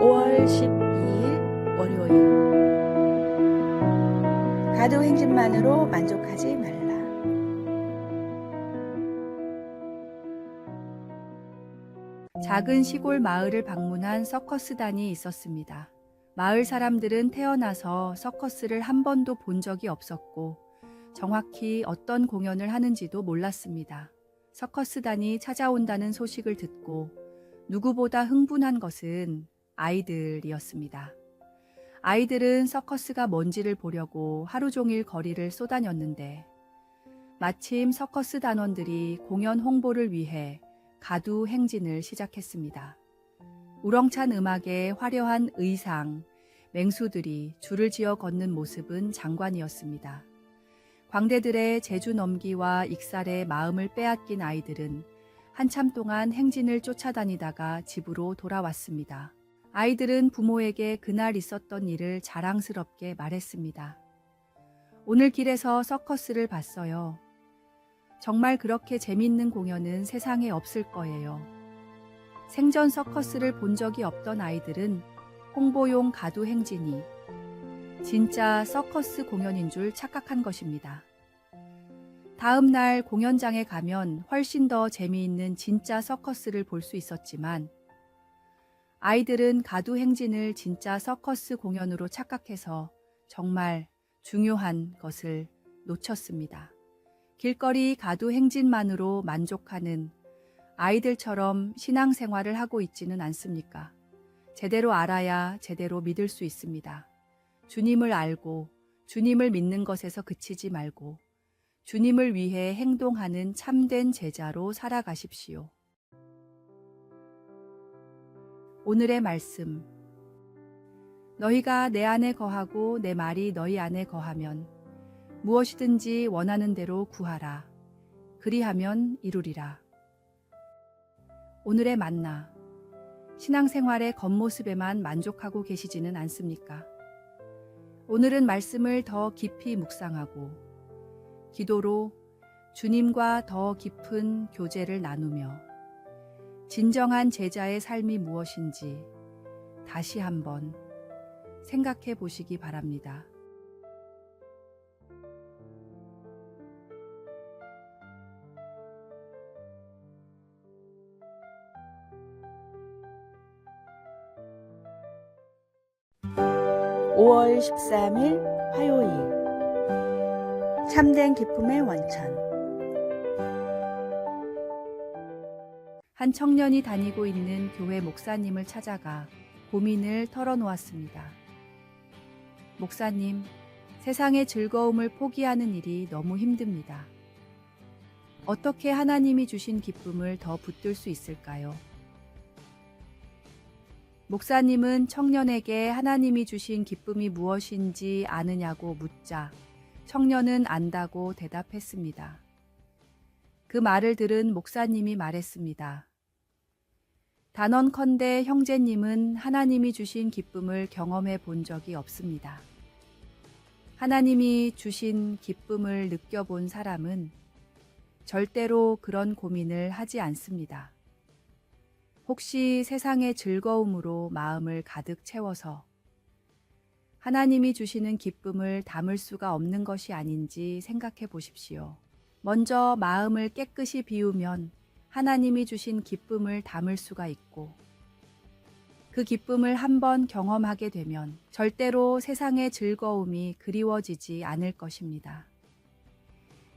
5월 12일 월요일. 가도 행진만으로 만족하지 말라. 작은 시골 마을을 방문한 서커스단이 있었습니다. 마을 사람들은 태어나서 서커스를 한 번도 본 적이 없었고 정확히 어떤 공연을 하는지도 몰랐습니다. 서커스단이 찾아온다는 소식을 듣고 누구보다 흥분한 것은 아이들이었습니다. 아이들은 서커스가 뭔지를 보려고 하루 종일 거리를 쏘다녔는데 마침 서커스 단원들이 공연 홍보를 위해 가두 행진을 시작했습니다. 우렁찬 음악에 화려한 의상, 맹수들이 줄을 지어 걷는 모습은 장관이었습니다. 광대들의 재주 넘기와 익살에 마음을 빼앗긴 아이들은 한참 동안 행진을 쫓아다니다가 집으로 돌아왔습니다. 아이들은 부모에게 그날 있었던 일을 자랑스럽게 말했습니다. 오늘 길에서 서커스를 봤어요. 정말 그렇게 재밌는 공연은 세상에 없을 거예요. 생전 서커스를 본 적이 없던 아이들은 홍보용 가두 행진이 진짜 서커스 공연인 줄 착각한 것입니다. 다음 날 공연장에 가면 훨씬 더 재미있는 진짜 서커스를 볼 수 있었지만 아이들은 가두 행진을 진짜 서커스 공연으로 착각해서 정말 중요한 것을 놓쳤습니다. 길거리 가두 행진만으로 만족하는 아이들처럼 신앙생활을 하고 있지는 않습니까? 제대로 알아야 제대로 믿을 수 있습니다. 주님을 알고 주님을 믿는 것에서 그치지 말고 주님을 위해 행동하는 참된 제자로 살아가십시오. 오늘의 말씀. 너희가 내 안에 거하고 내 말이 너희 안에 거하면 무엇이든지 원하는 대로 구하라. 그리하면 이루리라. 오늘의 만나. 신앙생활의 겉모습에만 만족하고 계시지는 않습니까? 오늘은 말씀을 더 깊이 묵상하고 기도로 주님과 더 깊은 교제를 나누며 진정한 제자의 삶이 무엇인지 다시 한번 생각해 보시기 바랍니다. (5월 13일) 화요일. 참된 기쁨의 원천. 한 청년이 다니고 있는 교회 목사님을 찾아가 고민을 털어놓았습니다. 목사님, 세상의 즐거움을 포기하는 일이 너무 힘듭니다. 어떻게 하나님이 주신 기쁨을 더 붙들 수 있을까요? 목사님은 청년에게 하나님이 주신 기쁨이 무엇인지 아느냐고 묻자 청년은 안다고 대답했습니다. 그 말을 들은 목사님이 말했습니다. 단언컨대 형제님은 하나님이 주신 기쁨을 경험해 본 적이 없습니다. 하나님이 주신 기쁨을 느껴본 사람은 절대로 그런 고민을 하지 않습니다. 혹시 세상의 즐거움으로 마음을 가득 채워서 하나님이 주시는 기쁨을 담을 수가 없는 것이 아닌지 생각해 보십시오. 먼저 마음을 깨끗이 비우면 하나님이 주신 기쁨을 담을 수가 있고 그 기쁨을 한번 경험하게 되면 절대로 세상의 즐거움이 그리워지지 않을 것입니다.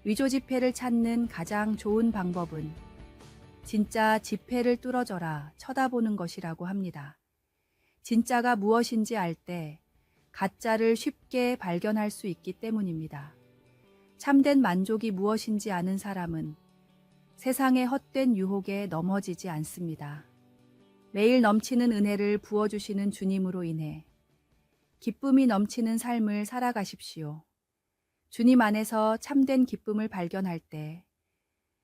위조 지폐를 찾는 가장 좋은 방법은 진짜 지폐를 뚫어져라 쳐다보는 것이라고 합니다. 진짜가 무엇인지 알 때 가짜를 쉽게 발견할 수 있기 때문입니다. 참된 만족이 무엇인지 아는 사람은 세상의 헛된 유혹에 넘어지지 않습니다. 매일 넘치는 은혜를 부어주시는 주님으로 인해 기쁨이 넘치는 삶을 살아가십시오. 주님 안에서 참된 기쁨을 발견할 때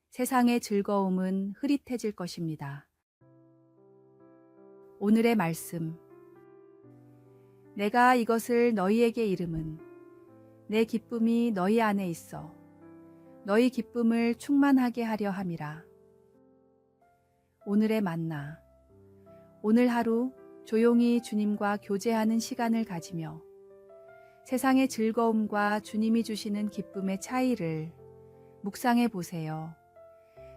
세상의 즐거움은 흐릿해질 것입니다. 오늘의 말씀. 내가 이것을 너희에게 이름은 내 기쁨이 너희 안에 있어 너희 기쁨을 충만하게 하려 함이라. 오늘의 만나. 오늘 하루 조용히 주님과 교제하는 시간을 가지며 세상의 즐거움과 주님이 주시는 기쁨의 차이를 묵상해 보세요.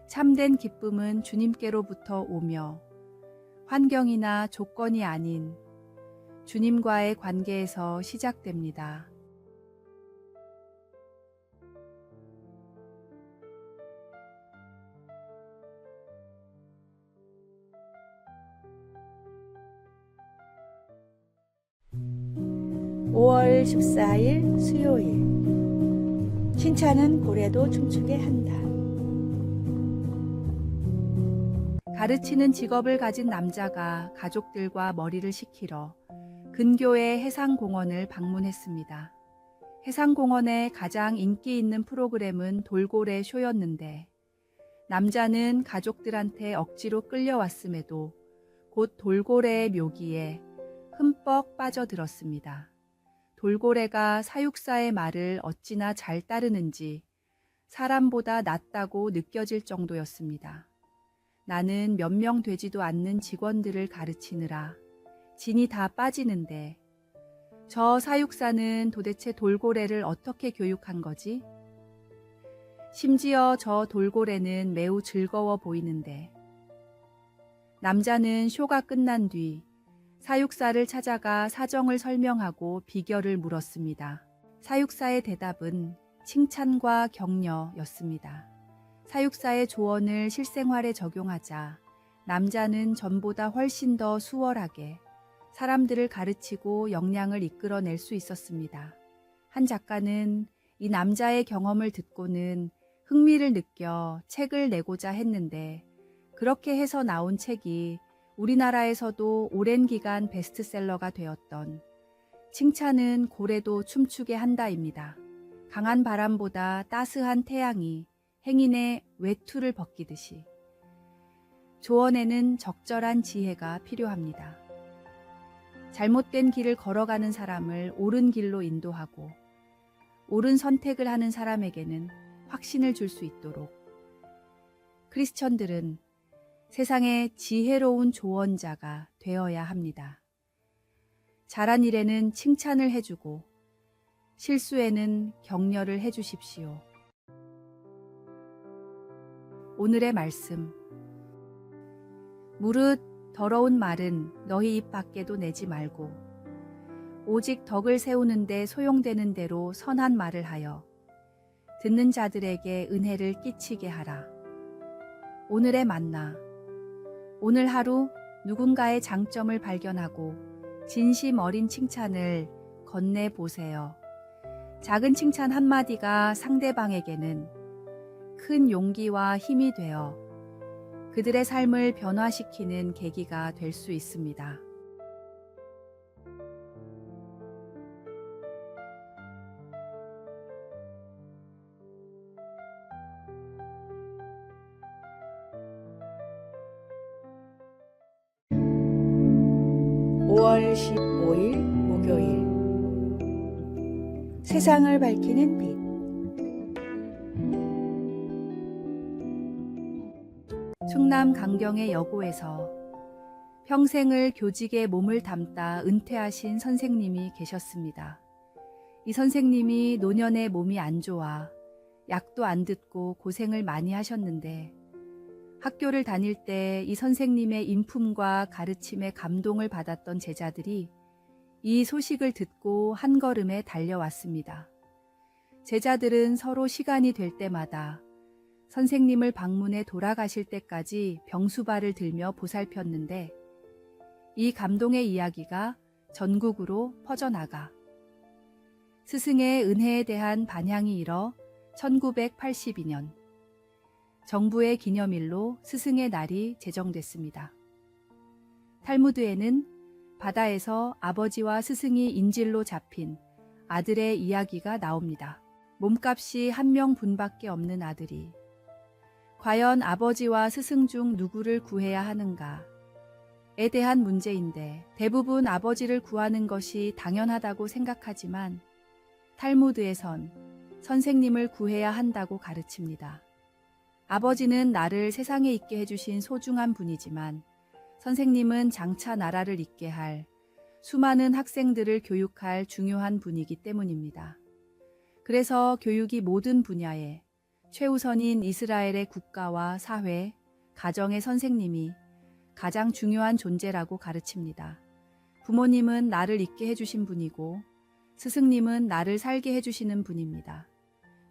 참된 기쁨은 주님께로부터 오며 환경이나 조건이 아닌 주님과의 관계에서 시작됩니다. (5월 14일) 수요일. 칭찬은 고래도 춤추게 한다. 가르치는 직업을 가진 남자가 가족들과 머리를 식히러 근교의 해상공원을 방문했습니다. 해상공원의 가장 인기 있는 프로그램은 돌고래 쇼였는데 남자는 가족들한테 억지로 끌려왔음에도 곧 돌고래의 묘기에 흠뻑 빠져들었습니다. 돌고래가 사육사의 말을 어찌나 잘 따르는지 사람보다 낫다고 느껴질 정도였습니다. 나는 몇 명 되지도 않는 직원들을 가르치느라 진이 다 빠지는데 저 사육사는 도대체 돌고래를 어떻게 교육한 거지? 심지어 저 돌고래는 매우 즐거워 보이는데 남자는 쇼가 끝난 뒤 사육사를 찾아가 사정을 설명하고 비결을 물었습니다. 사육사의 대답은 칭찬과 격려였습니다. 사육사의 조언을 실생활에 적용하자 남자는 전보다 훨씬 더 수월하게 사람들을 가르치고 역량을 이끌어낼 수 있었습니다. 한 작가는 이 남자의 경험을 듣고는 흥미를 느껴 책을 내고자 했는데 그렇게 해서 나온 책이 우리나라에서도 오랜 기간 베스트셀러가 되었던 칭찬은 고래도 춤추게 한다입니다. 강한 바람보다 따스한 태양이 행인의 외투를 벗기듯이 조언에는 적절한 지혜가 필요합니다. 잘못된 길을 걸어가는 사람을 옳은 길로 인도하고 옳은 선택을 하는 사람에게는 확신을 줄 수 있도록 크리스천들은 세상의 지혜로운 조언자가 되어야 합니다. 잘한 일에는 칭찬을 해주고 실수에는 격려를 해주십시오. 오늘의 말씀. 무릇 더러운 말은 너희 입 밖에도 내지 말고 오직 덕을 세우는데 소용되는 대로 선한 말을 하여 듣는 자들에게 은혜를 끼치게 하라. 오늘의 만나. 오늘 하루 누군가의 장점을 발견하고 진심 어린 칭찬을 건네보세요. 작은 칭찬 한마디가 상대방에게는 큰 용기와 힘이 되어 그들의 삶을 변화시키는 계기가 될 수 있습니다. (5월 15일) 목요일. 세상을 밝히는 빛. 충남 강경의 여고에서 평생을 교직에 몸을 담다 은퇴하신 선생님이 계셨습니다. 이 선생님이 노년에 몸이 안 좋아 약도 안 듣고 고생을 많이 하셨는데 학교를 다닐 때 이 선생님의 인품과 가르침에 감동을 받았던 제자들이 이 소식을 듣고 한 걸음에 달려왔습니다. 제자들은 서로 시간이 될 때마다 선생님을 방문해 돌아가실 때까지 병수발을 들며 보살폈는데 이 감동의 이야기가 전국으로 퍼져나가 스승의 은혜에 대한 반향이 일어 1982년 정부의 기념일로 스승의 날이 제정됐습니다. 탈무드에는 바다에서 아버지와 스승이 인질로 잡힌 아들의 이야기가 나옵니다. 몸값이 한 명분밖에 없는 아들이 과연 아버지와 스승 중 누구를 구해야 하는가에 대한 문제인데 대부분 아버지를 구하는 것이 당연하다고 생각하지만 탈무드에선 선생님을 구해야 한다고 가르칩니다. 아버지는 나를 세상에 있게 해주신 소중한 분이지만 선생님은 장차 나라를 잇게 할 수많은 학생들을 교육할 중요한 분이기 때문입니다. 그래서 교육이 모든 분야에 최우선인 이스라엘의 국가와 사회, 가정의 선생님이 가장 중요한 존재라고 가르칩니다. 부모님은 나를 있게 해주신 분이고 스승님은 나를 살게 해주시는 분입니다.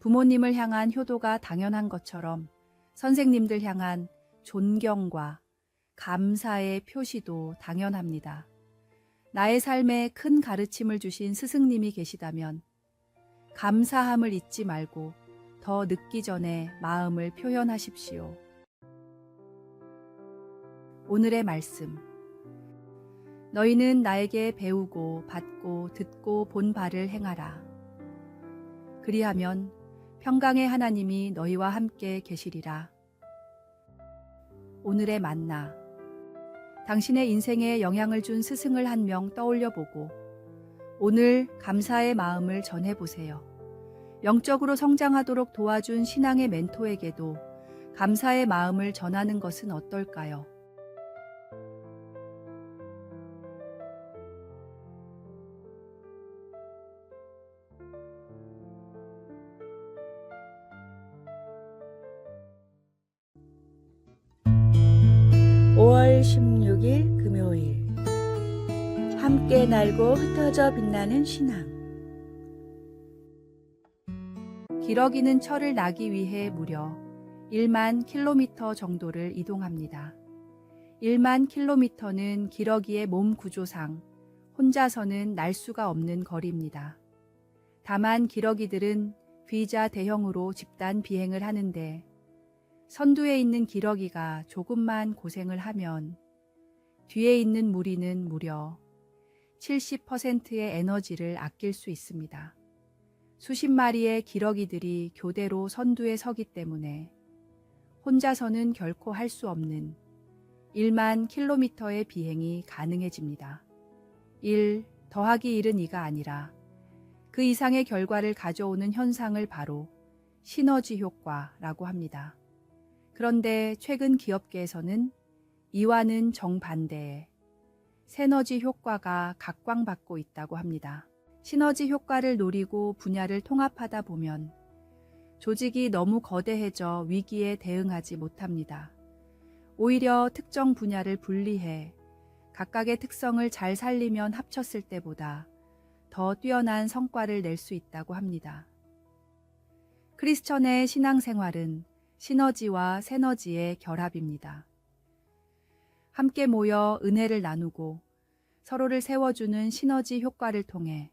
부모님을 향한 효도가 당연한 것처럼 선생님들 향한 존경과 감사의 표시도 당연합니다. 나의 삶에 큰 가르침을 주신 스승님이 계시다면 감사함을 잊지 말고 더 늦기 전에 마음을 표현하십시오. 오늘의 말씀. 너희는 나에게 배우고 받고 듣고 본 바를 행하라. 그리하면 평강의 하나님이 너희와 함께 계시리라. 오늘의 만나. 당신의 인생에 영향을 준 스승을 한 명 떠올려 보고 오늘 감사의 마음을 전해보세요. 영적으로 성장하도록 도와준 신앙의 멘토에게도 감사의 마음을 전하는 것은 어떨까요? (5월 16일) 금요일. 함께 날고 흩어져 빛나는 신앙. 기러기는 철을 나기 위해 무려 1만 킬로미터 정도를 이동합니다. 1만 킬로미터는 기러기의 몸 구조상 혼자서는 날 수가 없는 거리입니다. 다만 기러기들은 비자 대형으로 집단 비행을 하는데 선두에 있는 기러기가 조금만 고생을 하면 뒤에 있는 무리는 무려 70%의 에너지를 아낄 수 있습니다. 수십 마리의 기러기들이 교대로 선두에 서기 때문에 혼자서는 결코 할 수 없는 1만 킬로미터의 비행이 가능해집니다. 1 더하기 1은 2가 아니라 그 이상의 결과를 가져오는 현상을 바로 시너지 효과라고 합니다. 그런데 최근 기업계에서는 이와는 정반대의 세너지 효과가 각광받고 있다고 합니다. 시너지 효과를 노리고 분야를 통합하다 보면 조직이 너무 거대해져 위기에 대응하지 못합니다. 오히려 특정 분야를 분리해 각각의 특성을 잘 살리면 합쳤을 때보다 더 뛰어난 성과를 낼 수 있다고 합니다. 크리스천의 신앙생활은 시너지와 세너지의 결합입니다. 함께 모여 은혜를 나누고 서로를 세워주는 시너지 효과를 통해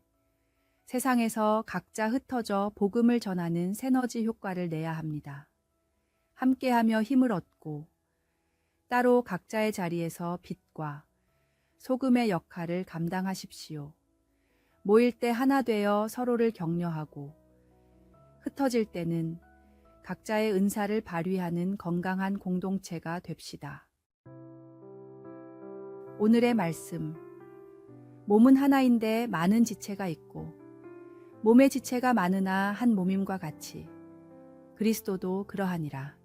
세상에서 각자 흩어져 복음을 전하는 세너지 효과를 내야 합니다. 함께하며 힘을 얻고 따로 각자의 자리에서 빛과 소금의 역할을 감당하십시오. 모일 때 하나 되어 서로를 격려하고 흩어질 때는 각자의 은사를 발휘하는 건강한 공동체가 됩시다. 오늘의 말씀. 몸은 하나인데 많은 지체가 있고 몸의 지체가 많으나 한 몸임과 같이 그리스도도 그러하니라.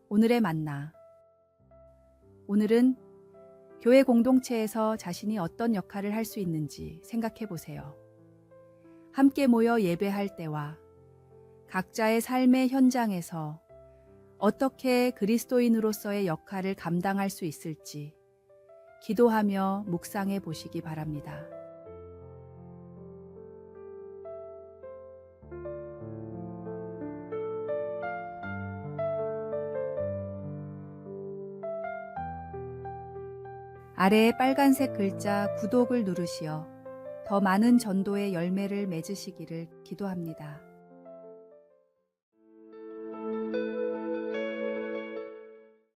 오늘의 만나. 오늘은 교회 공동체에서 자신이 어떤 역할을 할 수 있는지 생각해 보세요. 함께 모여 예배할 때와 각자의 삶의 현장에서 어떻게 그리스도인으로서의 역할을 감당할 수 있을지 기도하며 묵상해 보시기 바랍니다. 아래에 빨간색 글자 구독을 누르시어 더 많은 전도의 열매를 맺으시기를 기도합니다.